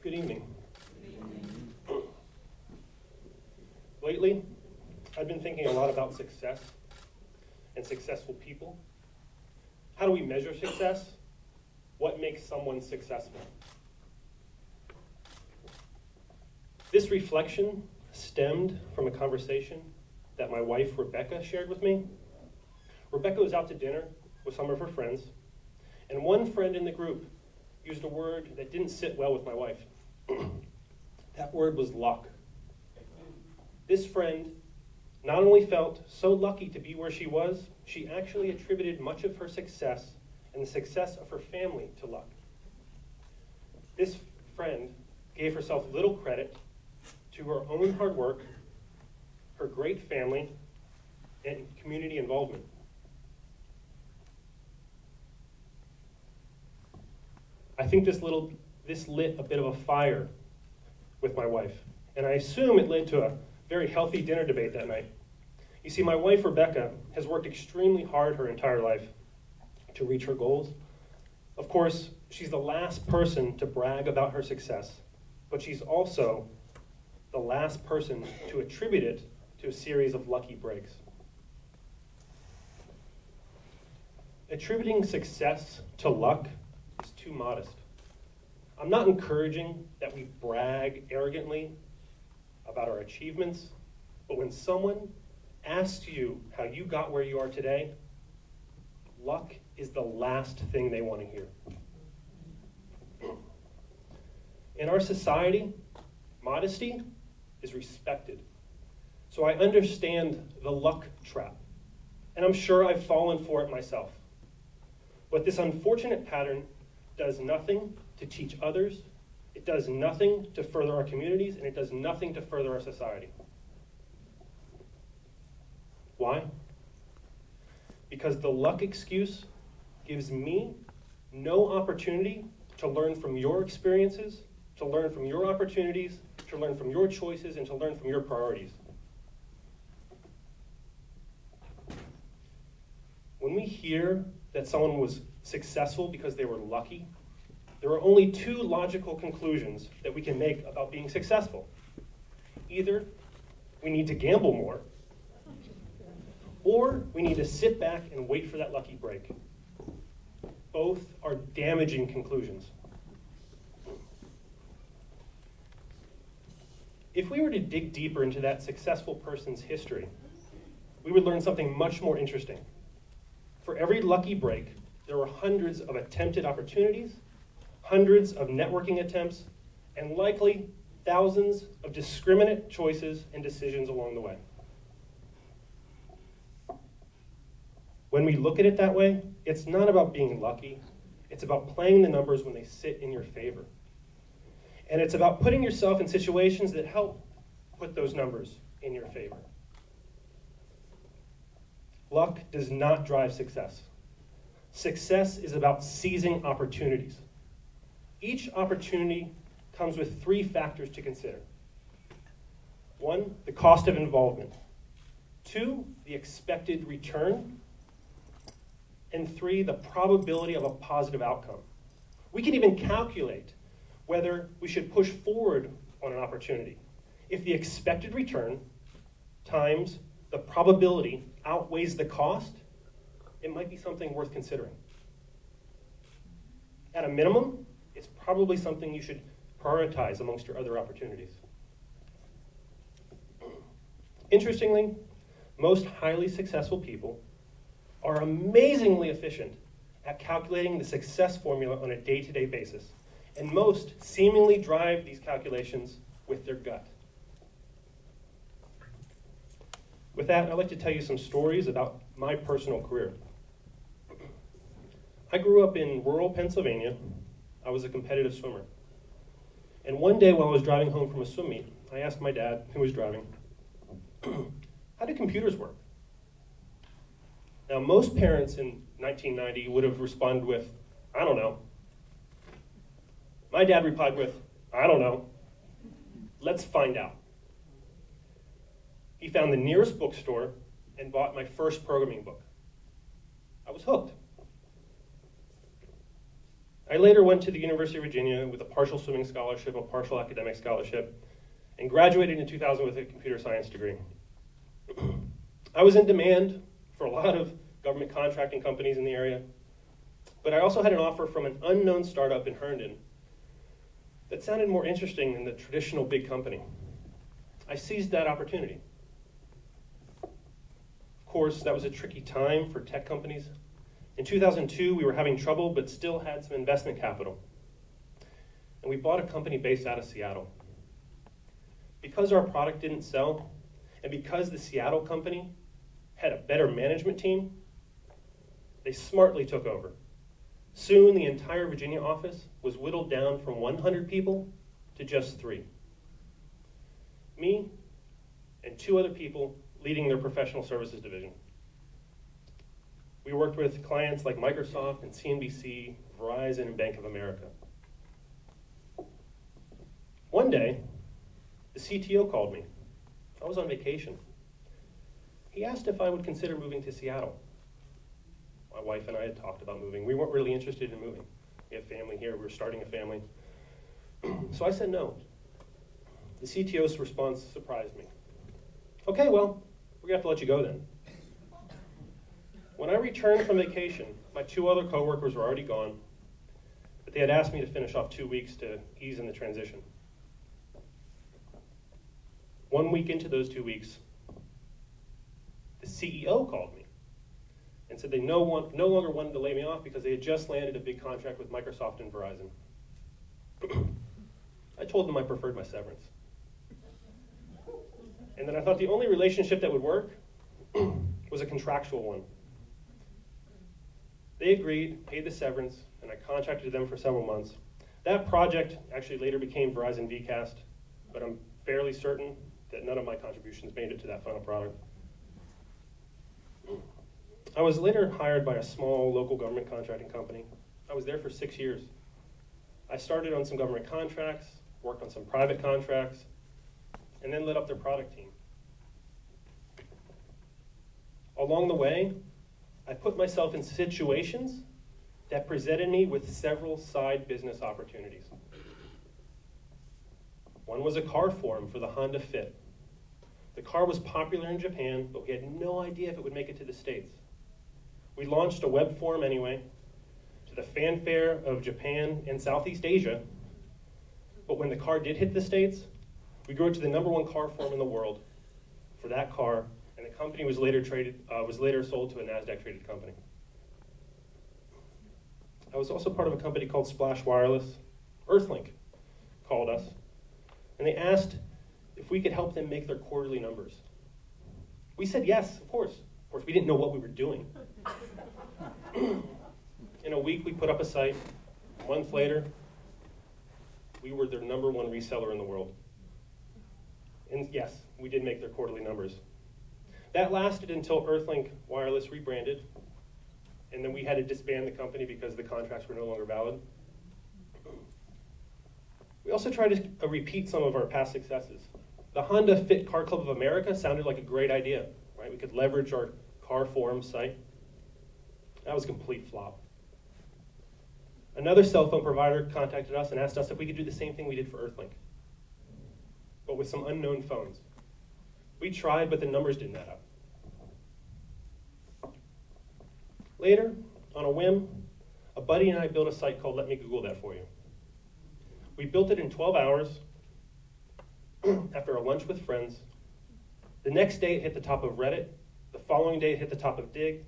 Good evening. Lately, I've been thinking a lot about success and successful people. How do we measure success? What makes someone successful? This reflection stemmed from a conversation that my wife, Rebecca, shared with me. Rebecca was out to dinner with some of her friends, and one friend in the group used a word that didn't sit well with my wife. That word was luck. This friend not only felt so lucky to be where she was, she actually attributed much of her success and the success of her family to luck. This friend gave herself little credit to her own hard work, her great family, and community involvement. I think this lit a bit of a fire with my wife, and I assume it led to a very healthy dinner debate that night. You see, my wife, Rebecca, has worked extremely hard her entire life to reach her goals. Of course, she's the last person to brag about her success, but she's also the last person to attribute it to a series of lucky breaks. Attributing success to luck is too modest. I'm not encouraging that we brag arrogantly about our achievements, but when someone asks you how you got where you are today, luck is the last thing they want to hear. In our society, modesty is respected. So I understand the luck trap, and I'm sure I've fallen for it myself. But this unfortunate pattern does nothing to teach others, it does nothing to further our communities, and it does nothing to further our society. Why? Because the luck excuse gives me no opportunity to learn from your experiences, to learn from your opportunities, to learn from your choices, and to learn from your priorities. When we hear that someone was successful because they were lucky, there are only two logical conclusions that we can make about being successful. Either we need to gamble more, or we need to sit back and wait for that lucky break. Both are damaging conclusions. If we were to dig deeper into that successful person's history, we would learn something much more interesting. For every lucky break, there were hundreds of attempted opportunities, hundreds of networking attempts, and likely thousands of discriminate choices and decisions along the way. When we look at it that way, it's not about being lucky, it's about playing the numbers when they sit in your favor. And it's about putting yourself in situations that help put those numbers in your favor. Luck does not drive success. Success is about seizing opportunities. Each opportunity comes with three factors to consider. 1, the cost of involvement. 2, the expected return. And 3, the probability of a positive outcome. We can even calculate whether we should push forward on an opportunity. If the expected return times the probability outweighs the cost, it might be something worth considering. At a minimum, it's probably something you should prioritize amongst your other opportunities. Interestingly, most highly successful people are amazingly efficient at calculating the success formula on a day-to-day basis, and most seemingly drive these calculations with their gut. With that, I'd like to tell you some stories about my personal career. I grew up in rural Pennsylvania. I was a competitive swimmer. And one day while I was driving home from a swim meet, I asked my dad, who was driving, how do computers work? Now, most parents in 1990 would have responded with, I don't know. My dad replied with, I don't know. Let's find out. He found the nearest bookstore and bought my first programming book. I was hooked. I later went to the University of Virginia with a partial swimming scholarship, a partial academic scholarship, and graduated in 2000 with a computer science degree. I was in demand for a lot of government contracting companies in the area, but I also had an offer from an unknown startup in Herndon that sounded more interesting than the traditional big company. I seized that opportunity. Of course, that was a tricky time for tech companies. In 2002, we were having trouble, but still had some investment capital. And we bought a company based out of Seattle. Because our product didn't sell, and because the Seattle company had a better management team, they smartly took over. Soon, the entire Virginia office was whittled down from 100 people to just 3. Me and 2 other people leading their professional services division. We worked with clients like Microsoft and CNBC, Verizon, and Bank of America. One day, the CTO called me. I was on vacation. He asked if I would consider moving to Seattle. My wife and I had talked about moving. We weren't really interested in moving. We have family here. We were starting a family. So I said no. The CTO's response surprised me. Okay, well, we're going to have to let you go then. When I returned from vacation, my 2 other coworkers were already gone, but they had asked me to finish off 2 weeks to ease in the transition. 1 week into those 2 weeks, the CEO called me and said they no longer wanted to lay me off because they had just landed a big contract with Microsoft and Verizon. I told them I preferred my severance. And then I thought the only relationship that would work was a contractual one. They agreed, paid the severance, and I contracted them for several months. That project actually later became Verizon VCast, but I'm fairly certain that none of my contributions made it to that final product. I was later hired by a small local government contracting company. I was there for 6 years. I started on some government contracts, worked on some private contracts, and then led up their product team. Along the way, I put myself in situations that presented me with several side business opportunities. One was a car forum for the Honda Fit. The car was popular in Japan, but we had no idea if it would make it to the States. We launched a web forum anyway, to the fanfare of Japan and Southeast Asia, but when the car did hit the States, we grew it to the #1 car forum in the world for that car, and the company was later sold to a NASDAQ-traded company. I was also part of a company called Splash Wireless. Earthlink called us, and they asked if we could help them make their quarterly numbers. We said yes, of course. Of course, we didn't know what we were doing. In a week, we put up a site. A month later, we were their #1 reseller in the world. And yes, we did make their quarterly numbers. That lasted until Earthlink Wireless rebranded, and then we had to disband the company because the contracts were no longer valid. We also tried to repeat some of our past successes. The Honda Fit Car Club of America sounded like a great idea, right? We could leverage our car forum site. That was a complete flop. Another cell phone provider contacted us and asked us if we could do the same thing we did for Earthlink, but with some unknown phones. We tried, but the numbers didn't add up. Later, on a whim, a buddy and I built a site called Let Me Google That For You. We built it in 12 hours after a lunch with friends. The next day it hit the top of Reddit. The following day it hit the top of Dig.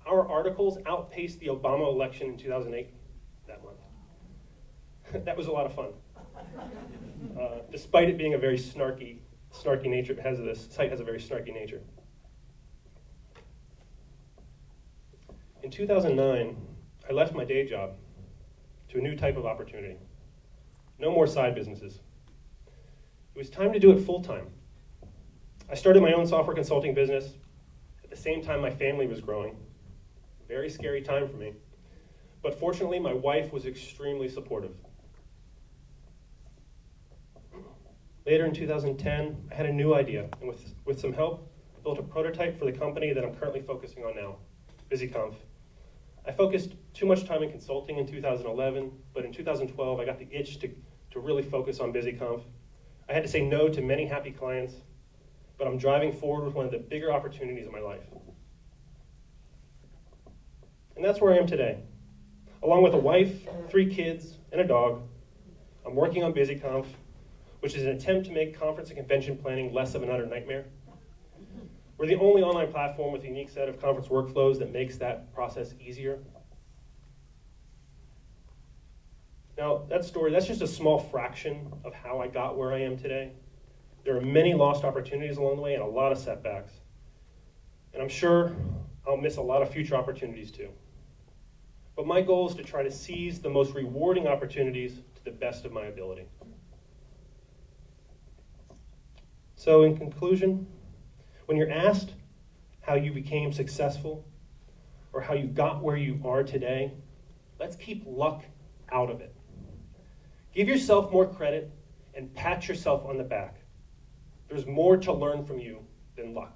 Our articles outpaced the Obama election in 2008 that month. That was a lot of fun. Despite it being a very snarky nature, this site has a very snarky nature. In 2009, I left my day job to a new type of opportunity. No more side businesses. It was time to do it full time. I started my own software consulting business. At the same time, my family was growing. Very scary time for me. But fortunately, my wife was extremely supportive. Later in 2010, I had a new idea, and with some help, I built a prototype for the company that I'm currently focusing on now, BusyConf. I focused too much time in consulting in 2011, but in 2012 I got the itch to really focus on BusyConf. I had to say no to many happy clients, but I'm driving forward with one of the bigger opportunities in my life. And that's where I am today. Along with a wife, 3 kids, and a dog, I'm working on BusyConf, which is an attempt to make conference and convention planning less of an utter nightmare. We're the only online platform with a unique set of conference workflows that makes that process easier. Now, that story, that's just a small fraction of how I got where I am today. There are many lost opportunities along the way and a lot of setbacks. And I'm sure I'll miss a lot of future opportunities too. But my goal is to try to seize the most rewarding opportunities to the best of my ability. So in conclusion, when you're asked how you became successful or how you got where you are today, let's keep luck out of it. Give yourself more credit and pat yourself on the back. There's more to learn from you than luck.